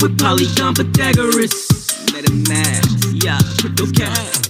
with Polygon Pythagoras. MetaMask, yeah, crypto cash.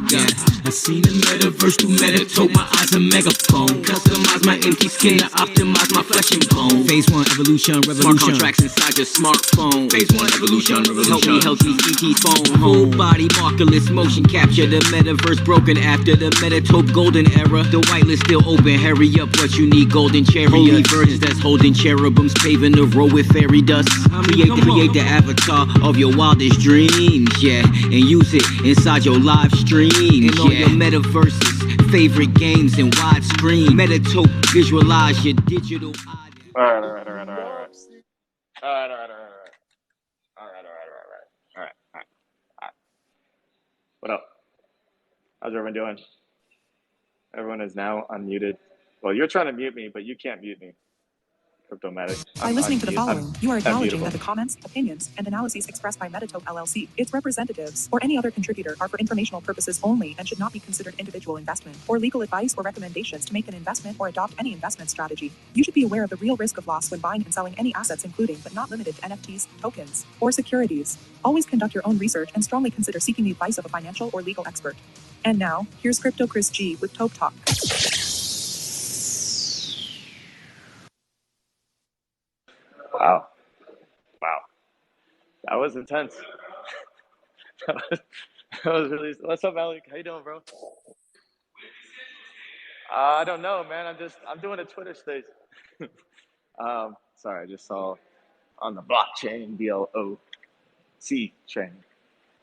Yeah, I seen the metaverse through Metatope. My eyes a megaphone. Customize my empty skin to optimize my flesh and bone. Phase 1 evolution, revolution. Smart contracts inside your smartphone. Phase 1 evolution, revolution. Help me ET phone. Whole body markerless motion capture. The metaverse broken after the Metatope golden era. The whitelist still open. Hurry up, what you need? Golden chariot. Holy virgins that's holding cherubims, paving the road with fairy dust. Create the avatar of your wildest dreams, yeah, and use it inside your live stream. And on your metaverses, favorite games in widescreen. Metatope, visualize your digital audience. All right. What up? How's everyone doing? Everyone is now unmuted. Well, you're trying to mute me, but you can't mute me. Cryptomatic. By listening to the following, you are acknowledging that the comments, opinions, and analyses expressed by Metatope LLC, its representatives, or any other contributor are for informational purposes only and should not be considered individual investment or legal advice or recommendations to make an investment or adopt any investment strategy. You should be aware of the real risk of loss when buying and selling any assets, including but not limited to NFTs, tokens, or securities. Always conduct your own research and strongly consider seeking the advice of a financial or legal expert. And now, here's Crypto Chris G with TopeTalk. Wow. That was intense. that was really. What's up, Alec? How you doing, bro? I don't know, man. I'm doing a Twitter space. Sorry, I just saw on the blockchain BLOC train.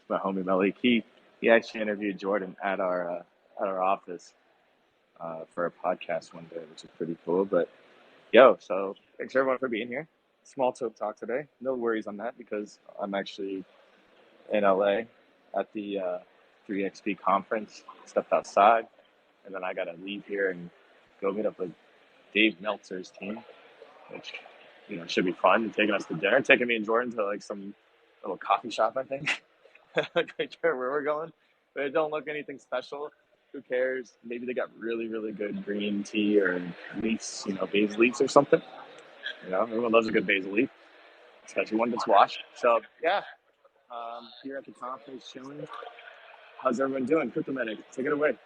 My homie Malik. He actually interviewed Jordan at our office for a podcast one day, which is pretty cool. But so thanks everyone for being here. Small TopeTalk today. No worries on that because I'm actually in LA at the 3XP conference. Stepped outside, and then I gotta leave here and go meet up with Dave Meltzer's team, which should be fun. Taking us to dinner, taking me and Jordan to like some little coffee shop, I think. I can't care where we're going, but it don't look anything special. Who cares? Maybe they got really, really good green tea or leaves, basil leaves or something. Everyone loves a good basil leaf, especially one that's washed. So here at the conference, chilling. How's everyone doing? Cryptomatic, take it away.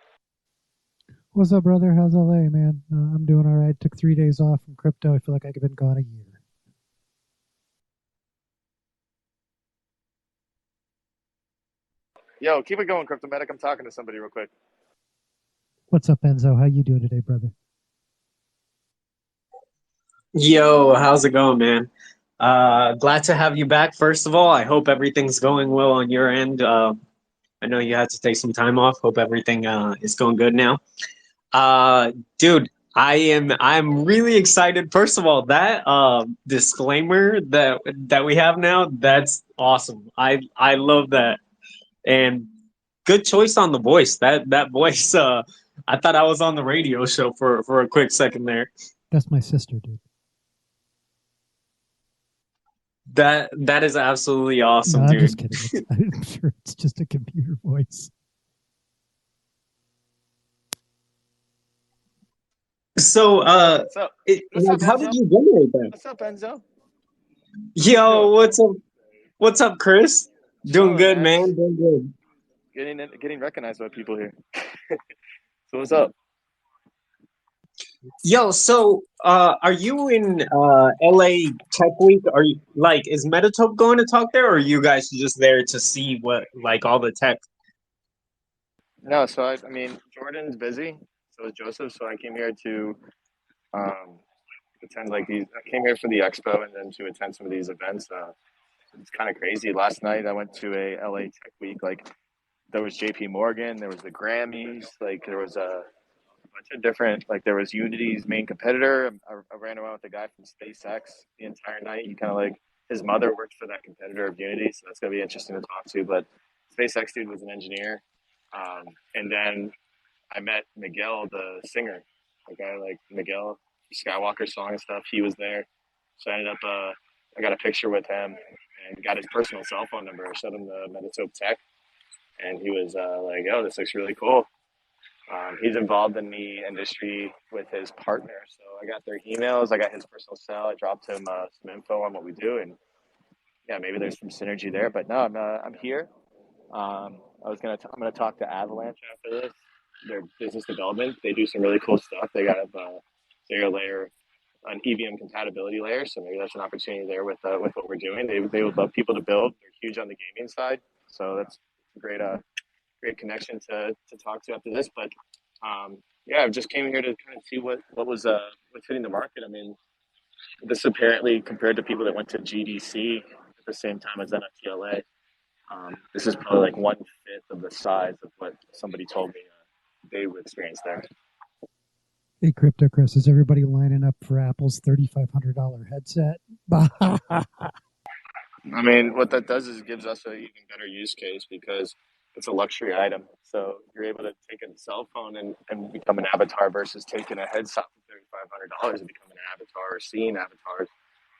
What's up, brother? How's LA, man? I'm doing all right. Took 3 days off from crypto. I feel like I've been gone a year. Yo, keep it going, Cryptomatic. I'm talking to somebody real quick. What's up, Enzo? How you doing today, brother? Yo, how's it going, man? Glad to have you back. First of all, I hope everything's going well on your end. I know you had to take some time off. Hope everything is going good now. Dude, I'm really excited. First of all, that disclaimer that we have now, that's awesome. I love that. And good choice on the voice. That voice, I thought I was on the radio show for a quick second there. That's my sister, dude. That is absolutely awesome, no, dude. I'm just kidding. I'm sure it's just a computer voice. So, what's up? how did you generate that? What's up, Enzo? Yo, what's up, Chris? Doing good, man. Doing good. Getting recognized by people here. So what's up? Yo, so are you in LA Tech Week? Are you is Metatope going to talk there, or are you guys just there to see what all the tech? No, so I mean Jordan's busy, so is Joseph. So I came here to attend I came here for the expo and then to attend some of these events. It's kind of crazy. Last night I went to a LA Tech Week. There was JP Morgan, there was the Grammys, there was a bunch of different, there was Unity's main competitor. I ran around with a guy from SpaceX the entire night. He kind of his mother worked for that competitor of Unity, so that's going to be interesting to talk to. But SpaceX dude was an engineer. And then I met Miguel, the singer, the guy Miguel, Skywalker song and stuff. He was there. So I ended up, I got a picture with him and got his personal cell phone number. I showed him the Metatope tech. And he was oh, this looks really cool. He's involved in the industry with his partner. So I got their emails. I got his personal cell. I dropped him some info on what we do. And yeah, maybe there's some synergy there. But no, I'm here. I'm gonna talk to Avalanche after this. Their business development. They do some really cool stuff. They got a layer, an EVM compatibility layer. So maybe that's an opportunity there with what we're doing. They would love people to build. They're huge on the gaming side. So that's a great connection to talk to after this. But yeah, I just came here to kind of see what's hitting the market. I mean, this apparently compared to people that went to GDC at the same time as NFTLA, this is probably like 1/5 of the size of what somebody told me they would experience there. Hey, Crypto Chris, is everybody lining up for Apple's $3,500 headset? I mean, what that does is it gives us an even better use case because it's a luxury item. So you're able to take a cell phone and become an avatar versus taking a headset for $3,500 and become an avatar or seeing avatars.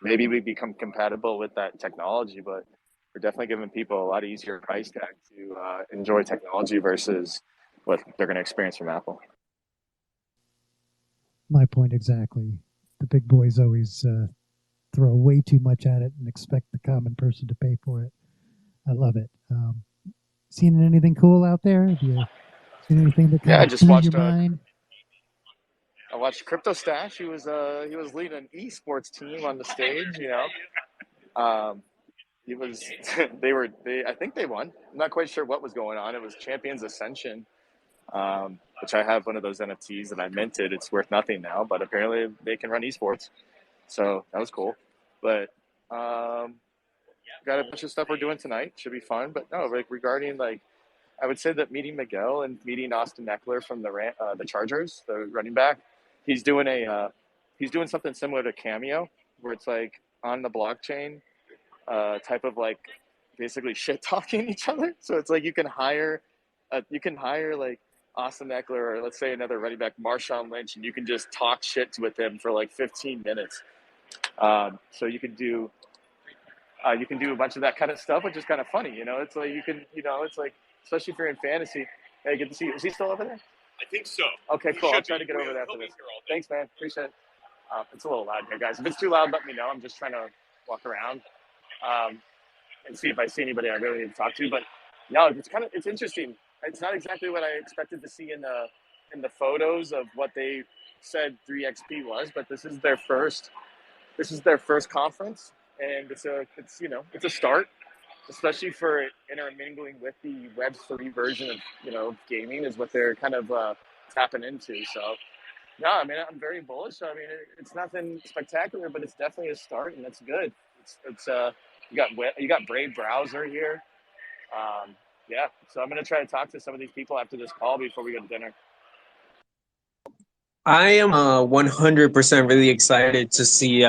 Maybe we become compatible with that technology, but we're definitely giving people a lot easier price tag to enjoy technology versus what they're going to experience from Apple. My point exactly. The big boys always throw way too much at it and expect the common person to pay for it. I love it. Seen anything cool out there? Have you seen anything that kind of blew your mind? I watched Crypto Stash. He was leading an esports team on the stage. You know, he was. I think they won. I'm not quite sure what was going on. It was Champions Ascension, which I have one of those NFTs that I minted. It's worth nothing now, but apparently they can run esports. So that was cool. But got a bunch of stuff we're doing tonight. Should be fun. But no, like regarding like, I would say that meeting Miguel and meeting Austin Eckler from the Chargers, the running back, he's doing something similar to Cameo, where it's like on the blockchain, type of like basically shit talking each other. So it's like you can hire like Austin Eckler or let's say another running back, Marshawn Lynch, and you can just talk shit with him for like 15 minutes. So you can do a bunch of that kind of stuff, which is kind of funny. You know, it's like it's like, especially if you're in fantasy. Hey, good to see you. Is he still over there? I think so. Okay, cool. I'll try to get over there after this. Thanks, man. Appreciate it. It's a little loud here, guys. If it's too loud, let me know. I'm just trying to walk around and see if I see anybody I really need to talk to. But no, it's interesting. It's not exactly what I expected to see in the photos of what they said 3XP was, but this is their first conference, and it's a start, especially for intermingling with the Web3 version of gaming is what they're kind of tapping into. So no, I mean, I'm very bullish. I mean, it's nothing spectacular, but it's definitely a start, and that's good. It's you got Brave Browser here. Yeah, so I'm gonna try to talk to some of these people after this call before we go to dinner. I am 100% really excited to see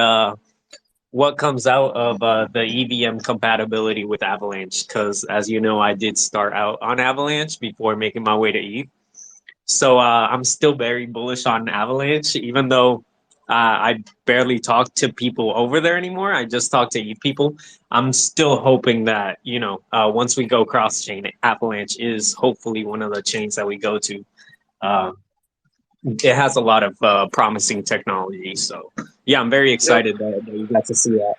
what comes out of the EVM compatibility with Avalanche, because as you know, I did start out on Avalanche before making my way to ETH. So I'm still very bullish on Avalanche, even though I barely talk to people over there anymore. I just talk to ETH people. I'm still hoping that, once we go cross-chain, Avalanche is hopefully one of the chains that we go to. It has a lot of promising technology. So, yeah, I'm very excited that you got to see that.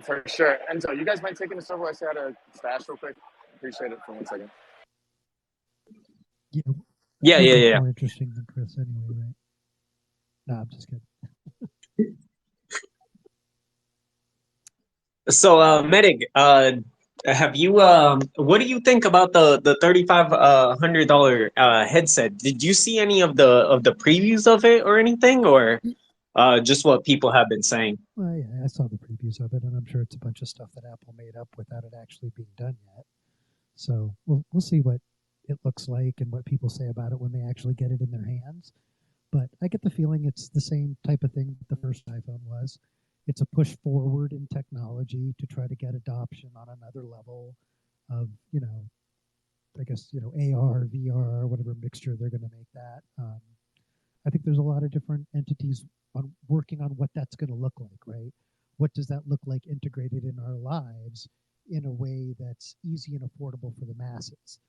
For sure. Enzo, you guys mind taking this over? I say how to stash real quick. Appreciate it for 1 second. Yeah. More interesting than Chris anyway, right? No, I'm just kidding. So, Medic, have you what do you think about the $3,500 headset? Did you see any of the previews of it or anything, or just what people have been saying? Well, yeah, I saw the previews of it, and I'm sure it's a bunch of stuff that Apple made up without it actually being done yet. So we'll see what it looks like and what people say about it when they actually get it in their hands. But I get the feeling it's the same type of thing that the first iPhone was. It's a push forward in technology to try to get adoption on another level of, I guess, AR, VR, whatever mixture they're going to make that. I think there's a lot of different entities working on what that's going to look like, right? What does that look like integrated in our lives in a way that's easy and affordable for the masses?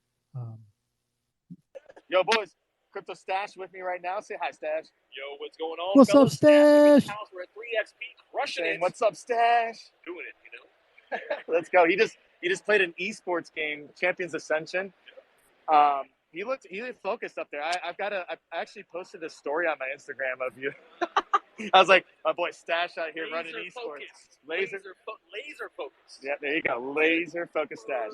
Yo, boys. Crypto Stash with me right now. Say hi, Stash. Yo, what's going on? What's up, Stash? We're at 3XP, crushing it. What's up, Stash? Doing it, Let's go. He just played an esports game, Champions Ascension. He looked focused up there. I actually posted a story on my Instagram of you. I was like, my boy Stash out here running esports. Laser focused. Yeah, there you go. Laser focused Stash.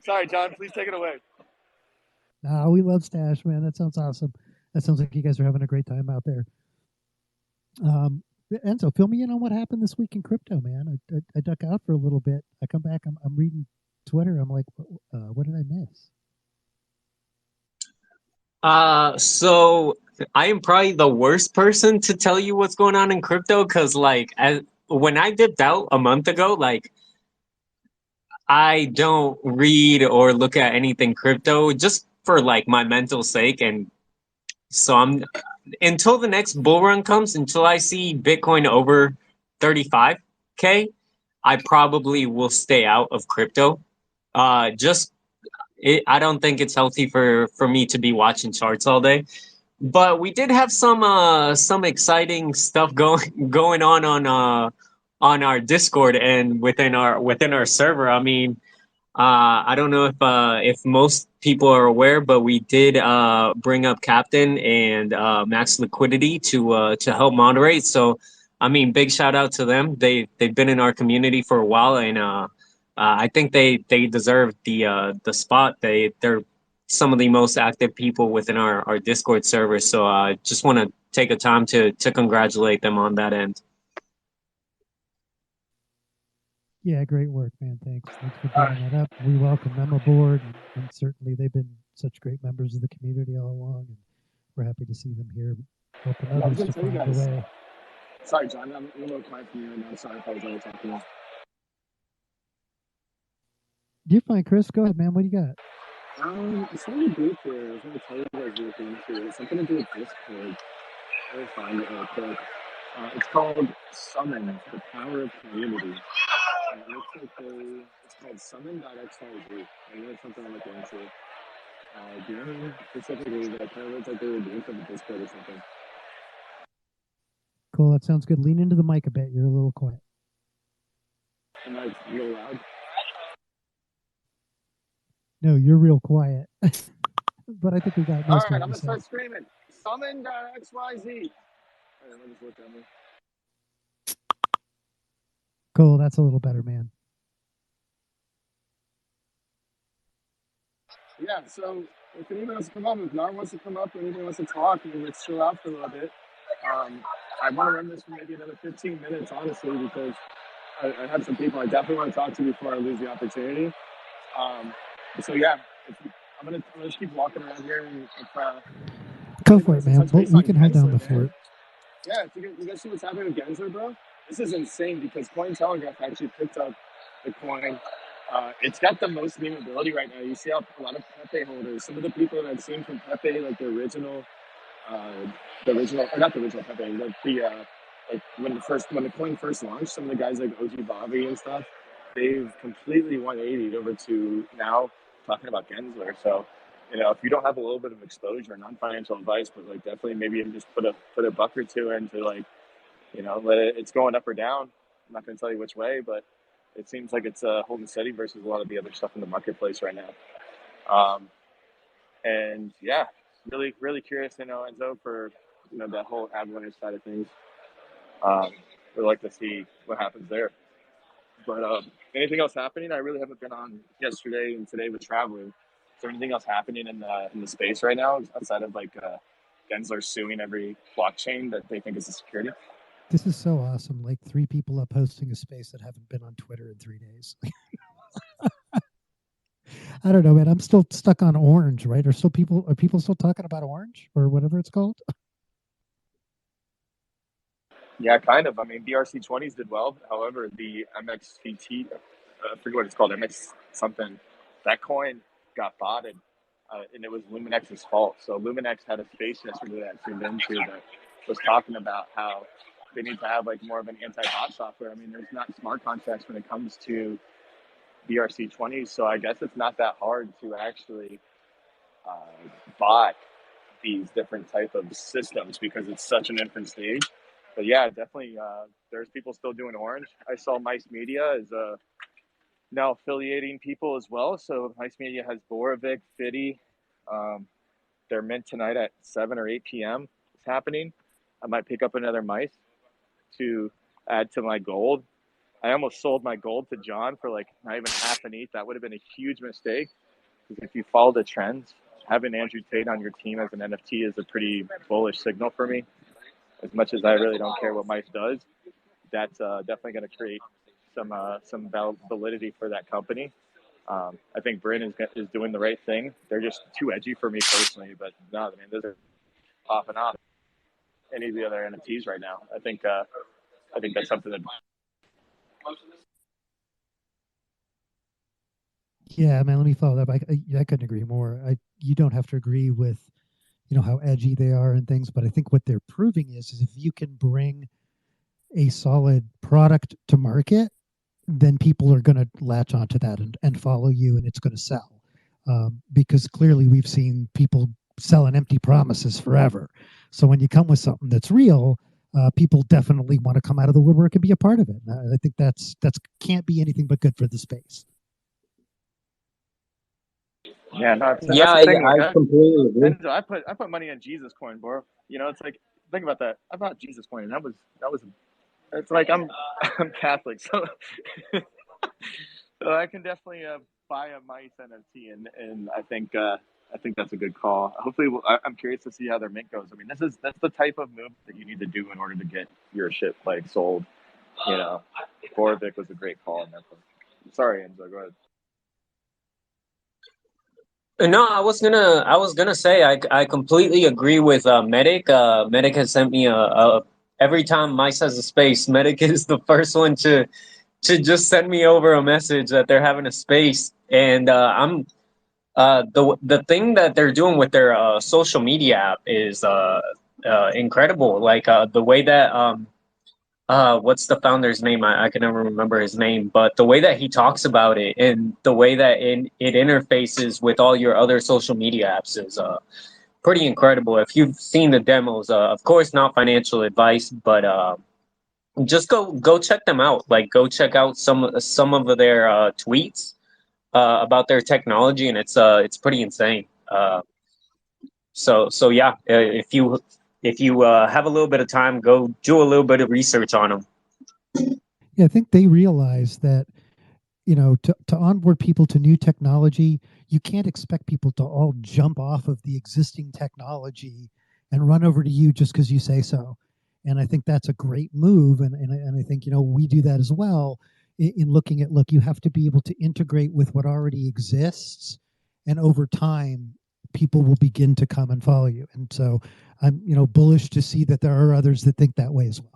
Sorry, John. Please take it away. No, we love Stash, man. That sounds awesome. That sounds like you guys are having a great time out there. Enzo, fill me in on what happened this week in crypto, man. I duck out for a little bit. I come back. I'm reading Twitter. I'm like, what did I miss? So I am probably the worst person to tell you what's going on in crypto because, when I dipped out a month ago, I don't read or look at anything crypto just for my mental sake, and so I'm until the next bull run comes, until I see Bitcoin over 35K, I probably will stay out of crypto. I don't think it's healthy for me to be watching charts all day. But we did have some exciting stuff going on our Discord and within our server. I mean, I don't know if most people are aware, but we did bring up Captain and Max Liquidity to help moderate. So, I mean, big shout out to them. They've been in our community for a while, and I think they deserve the spot. They're some of the most active people within our Discord server. So I just want to take a time to congratulate them on that end. Yeah, great work, man. Thanks for bringing that up. We welcome them aboard, and certainly they've been such great members of the community all along, and we're happy to see them here helping others to find a way. Sorry, John, I'm a little quiet for you right now. Sorry if I was over talking. You're fine, Chris. Go ahead, man. What do you got? It's really brief here. I was going to tell you guys really into it. Something to do with Discord. I'll find it real quick. It's called Summon, the Power of Community. It looks like it's called summon.xyz. I know it's something I'm looking into. Do you know specifically that kind of looks like they were doing from the Discord or something? Cool, that sounds good. Lean into the mic a bit. You're a little quiet. Am I real loud? No, you're real quiet. But I think we got most of it. All right, I'm going to start screaming. Summon.xyz. All right, let me just look at me. Cool, that's a little better, man. Yeah, so if anyone wants to come up, if Nar wants to come up, or anyone wants to talk, let's chill out for a little bit. I want to run this for maybe another 15 minutes, honestly, because I have some people I definitely want to talk to before I lose the opportunity. So yeah, I'm gonna just keep walking around here and go for it, man. We can hold down the fort. Yeah, you guys see what's happening with Gensler, bro? This is insane because Cointelegraph actually picked up the coin. It's got the most memeability right now. You see how a lot of Pepe holders, some of the people that I've seen from Pepe, like the original, or not the original Pepe, like when the coin first launched, some of the guys like OG Bobby and stuff, they've completely 180'd over to now talking about Gensler. So, if you don't have a little bit of exposure, non-financial advice, but definitely maybe just put a buck or two into it's going up or down. I'm not going to tell you which way, but it seems like it's holding steady versus a lot of the other stuff in the marketplace right now. And yeah, really, really curious to know, Enzo, for that whole Avalanche side of things. We'd like to see what happens there. But anything else happening? I really haven't been on yesterday and today with traveling. Is there anything else happening in the space right now outside of Gensler suing every blockchain that they think is a security? This is so awesome. 3 people up hosting a space that haven't been on Twitter in 3 days. I don't know, man. I'm still stuck on Orange, right? Are people still talking about Orange or whatever it's called? Yeah, kind of. I mean, BRC20s did well. However, the MXVT, I forget what it's called, MX something, that coin got botted, and it was Luminex's fault. So Luminex had a space yesterday that I tuned into that was talking about how they need to have more of an anti-bot software. I mean, there's not smart contracts when it comes to BRC20s, so I guess it's not that hard to actually bot these different type of systems because it's such an infant stage. but yeah, definitely. There's people still doing orange. I saw Mice Media is now affiliating people as well. So Mice Media has Borovic, Fitty. Um, they're mint tonight at 7 or 8 p.m. It's happening. I might pick up another Mice to add to my gold. I almost sold my gold to John for like not even half an ETH. That would have been a huge mistake because if you follow the trends, having Andrew Tate on your team as an NFT is a pretty bullish signal for me. As much as I really don't care what Mice does, that's definitely going to create some validity for that company. I think Bryn is doing the right thing. They're just too edgy for me personally, but no, I mean, those are popping off. Any of the other NFTs right now, I think that's something that. Yeah, man. Let me follow that. I couldn't agree more. You don't have to agree with how edgy they are and things, but I think what they're proving is if you can bring a solid product to market, then people are going to latch onto that and follow you, and it's going to sell. Because clearly we've seen people selling empty promises forever. So when you come with something that's real, people definitely want to come out of the woodwork and be a part of it. And I think that's can't be anything but good for the space. Yeah, no, Yeah, that's the thing. Like, I completely agree. I put money on Jesus coin, bro. It's like think about that. I bought Jesus coin, and that was. It's like I'm Catholic, so so I can definitely buy a Mice NFT, and I think that's a good call. Hopefully, I'm curious to see how their mint goes. I mean, that's the type of move that you need to do in order to get your shit like sold. Borovic was a great call in that one. Sorry, Enzo, go ahead. No, I was gonna say I completely agree with Medic. Medic has sent me a every time Mice has a space, Medic is the first one to just send me over a message that they're having a space, and I'm the thing that they're doing with their social media app is incredible. Like the way that what's the founder's name? I can never remember his name, but the way that he talks about it and the way that it interfaces with all your other social media apps is pretty incredible. If you've seen the demos, of course, not financial advice, but just go check them out. Like go check out some of their tweets about their technology, and it's pretty insane. So yeah, if you have a little bit of time, go do a little bit of research on them. Yeah, I think they realize that to onboard people to new technology, you can't expect people to all jump off of the existing technology and run over to you just because you say so. And I think that's a great move. And I think, we do that as well in looking at, look, you have to be able to integrate with what already exists. And over time, people will begin to come and follow you. And so I'm, bullish to see that there are others that think that way as well.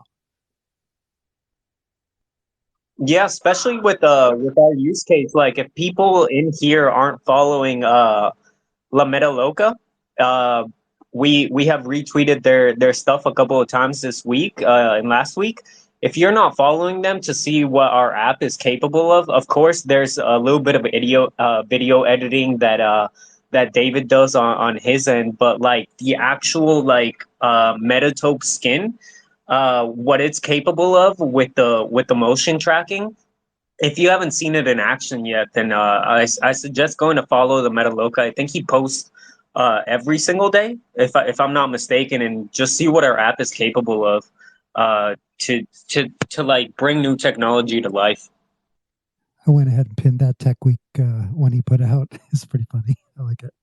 Yeah, especially with our use case, like if people in here aren't following La Meta Loca, we have retweeted their stuff a couple of times this week and last week. If you're not following them to see what our app is capable of course there's a little bit of video editing that David does on his end, but like the actual like Metatope skin, what it's capable of with the motion tracking. If you haven't seen it in action yet, then I suggest going to follow the Metaloca. I think he posts every single day, if I'm not mistaken, and just see what our app is capable of to like bring new technology to life. I went ahead and pinned that Tech Week one he put out. It's pretty funny. I like it.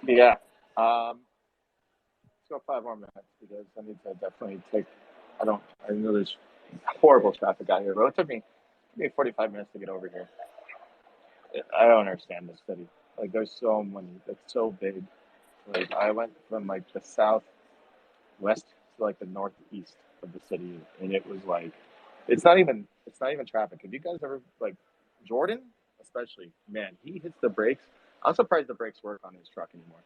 Yeah. Let's go 5 more minutes because I need to definitely take. I know there's horrible traffic out here, but it took me 45 minutes to get over here. I don't understand this city. Like, there's so many. It's so big. Like, I went from like the southwest to like the northeast of the city, and it was like, it's not even traffic. Have you guys ever like Jordan, especially? Man, he hits the brakes. I'm surprised the brakes work on his truck anymore.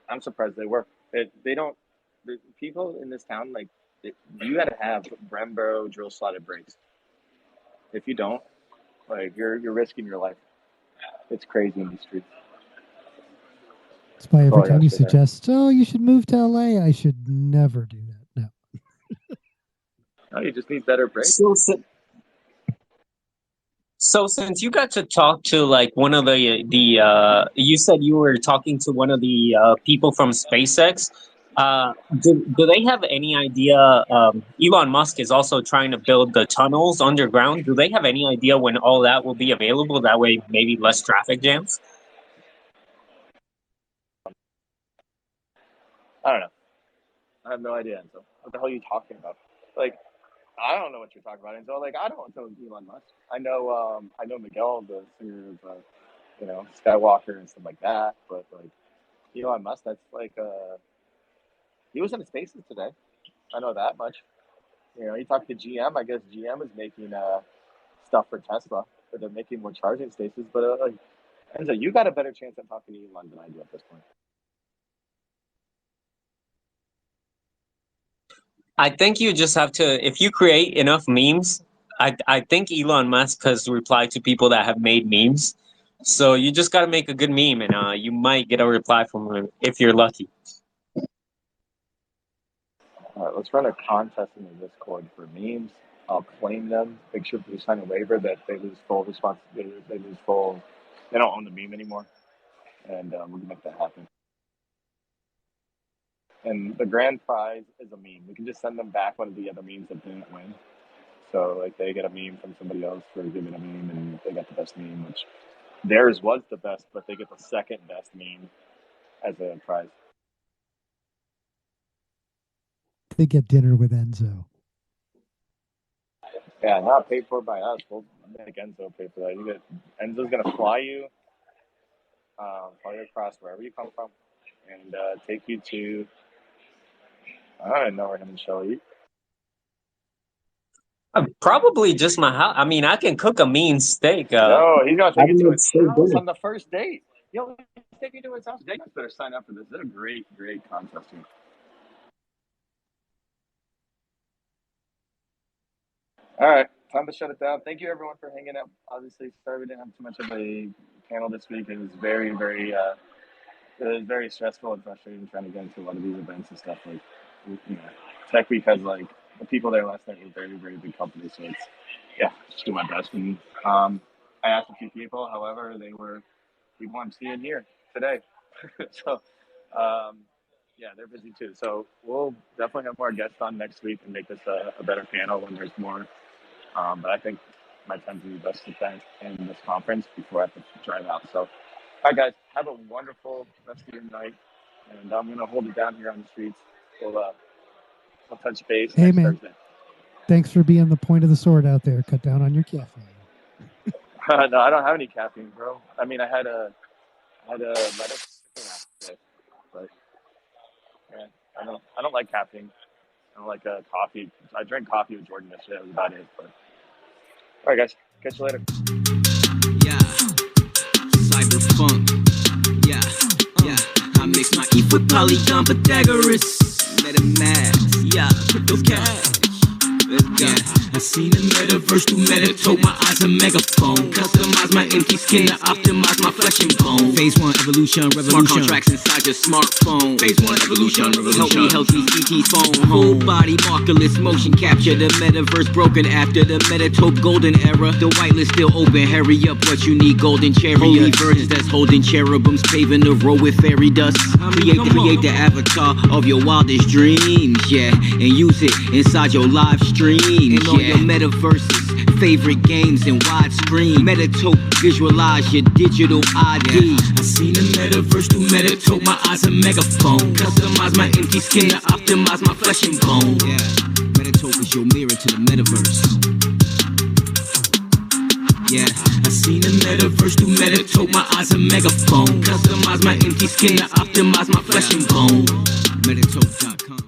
I'm surprised they work. They don't. The people in this town you got to have Brembo drill slotted brakes. If you don't, like you're risking your life. It's crazy in these streets. That's why every all I time gotta you say there. suggest, oh, you should move to LA, I should never do that. No. No, you just need better breaks. So since you got to talk to like one of the you said you were talking to one of the people from SpaceX. Do they have any idea? Elon Musk is also trying to build the tunnels underground. Do they have any idea when all that will be available? That way, maybe less traffic jams. I don't know. I have no idea. So what the hell are you talking about? Like, I don't know what you're talking about. And so, like, I don't know Elon Musk. I know Miguel, the singer of, Skywalker and stuff like that. But like Elon Musk, that's like, he was in the spaces today. I know that much. You talk to GM. I guess GM is making stuff for Tesla, but they're making more charging stations. But like, Enzo, you got a better chance at talking to Elon than I do at this point. I think you just have to, if you create enough memes, I think Elon Musk has replied to people that have made memes. So you just got to make a good meme, and you might get a reply from him if you're lucky. All right, let's run a contest in the Discord for memes. I'll claim them. Make sure they sign a waiver that they lose full responsibility. They lose full. They don't own the meme anymore, and we can make that happen. And the grand prize is a meme. We can just send them back one of the other memes that didn't win. So like they get a meme from somebody else for giving a meme, and they got the best meme, which theirs was the best, but they get the second best meme as a prize. They get dinner with Enzo. Yeah, not paid for by us. We'll make Enzo pay for that. Enzo's gonna fly you across wherever you come from, and take you to. I don't even know where him and Shelly eat. Probably just my house. I mean, I can cook a mean steak. No, he's gonna take you to his house dinner. on the first date. He'll take you to his house. You guys better sign up for this. This is a great, great contest here. All right, time to shut it down. Thank you, everyone, for hanging out. Obviously, sorry we didn't have too much of a panel this week. It was very, very, stressful and frustrating trying to get into a lot of these events and stuff. Like, Tech Week has like the people there last night were very, very big companies. So it's just do my best. And I asked a few people, however, people I'm seeing here today. So they're busy too. So we'll definitely have more guests on next week and make this a better panel when there's more. But I think my time's going to be best spent in this conference before I have to drive out. So, all right, guys, have a wonderful rest of your night. And I'm going to hold it down here on the streets. We'll touch base next Thursday. Thanks for being the point of the sword out there. Cut down on your caffeine. No, I don't have any caffeine, bro. I mean, I had a lettuce today, but I don't like caffeine. I don't like coffee. I drank coffee with Jordan yesterday. That was about it. But all right, guys, catch you later. Yeah, cyberpunk. Yeah. I mix my ETH with Polygon Pythagoras. MetaMask. Yeah, crypto cash. I seen the metaverse through Metatope, my eyes a megaphone. Customize my empty skin to optimize my flesh and bone. Phase 1 evolution, revolution. Smart contracts inside your smartphone. Phase 1 evolution, revolution. Help me healthy CT phone. Whole body markerless motion capture. The metaverse broken after the Metatope golden era. The whitelist still open. Hurry up, what you need? Golden chariot. Holy virgins that's holding cherubims, paving the road with fairy dust. Create the avatar of your wildest dreams, and use it inside your live stream, your metaverses, favorite games and widescreen. Metatope, visualize your digital ID. I seen the metaverse through Metatope, my eyes a megaphone. Customize my empty skin to optimize my flesh and bone. Metatope is your mirror to the metaverse. I seen the metaverse through Metatope, my eyes a megaphone. Customize my empty skin to optimize my flesh and bone. Metatope.com